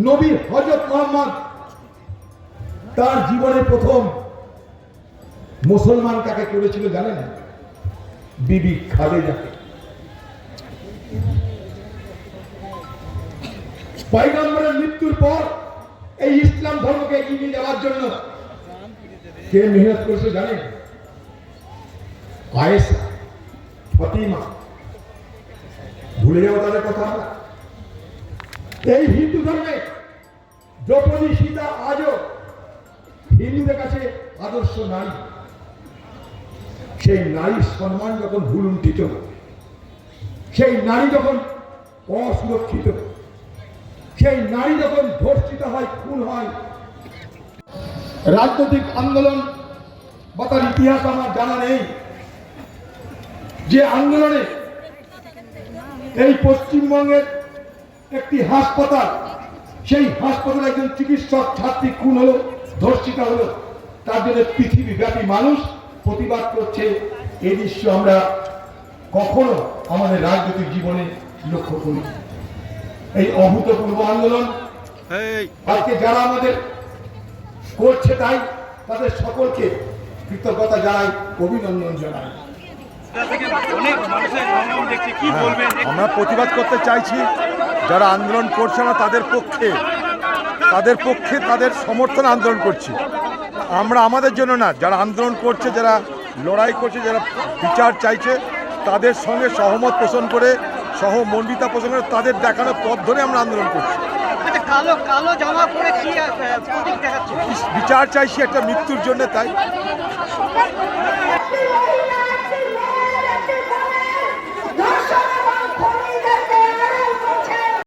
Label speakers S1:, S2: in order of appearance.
S1: নবী হযরত মুহাম্মদ তার জীবনে প্রথম মুসলমান কাকে করেছিল জানেন? বিবি খাদিজাকে। পয়গম্বরের মৃত্যুর পর এই ইসলাম ধর্মকে এগিয়ে নিয়ে যাওয়ার জন্য কে মেহনত করেছে জানেন? আয়েশা, ফাতিমা। ভুলে যাবো তাদের কথা? এই হিন্দু ধর্মে দ্রৌপদী, সীতা আজও হিন্দুদের কাছে আদর্শ নারী। সেই নারীর সম্মান যখন ভুলুণ্ঠিত, সেই নারী যখন অসুরক্ষিত, সেই নারী যখন ধর্ষিত হয়, খুন হয়, রাজনৈতিক আন্দোলন বা তার ইতিহাস আমার জানা নেই যে আন্দোলনে এই পশ্চিমবঙ্গের একটি হাসপাতাল, সেই হাসপাতালে একজন চিকিৎসক ছাত্রী খুন হলো, ধর্ষিত হলো, তার জন্য পৃথিবীব্যাপী মানুষ প্রতিবাদ করছে। এই দৃশ্য আমরা কখনো আমাদের রাজনৈতিক জীবনে লক্ষ্য করি। এই অভূতপূর্ব আন্দোলন আজকে যারা আমাদের করছে, তাই তাদের সকলকে কৃতজ্ঞতা জানাই, অভিনন্দন জানাই।
S2: আমরা প্রতিবাদ করতে চাইছি, যারা আন্দোলন করছে আমরা তাদের পক্ষে তাদের সমর্থন আন্দোলন করছি। আমরা আমাদের জন্য না, যারা আন্দোলন করছে, যারা লড়াই করছে, যারা বিচার চাইছে, তাদের সঙ্গে সহমত পোষণ করে, সহমর্মিতা পোষণ করে তাদের দেখানো পথ ধরে আমরা আন্দোলন করছি। বিচার চাইছি একটা মৃত্যুর জন্য, তাই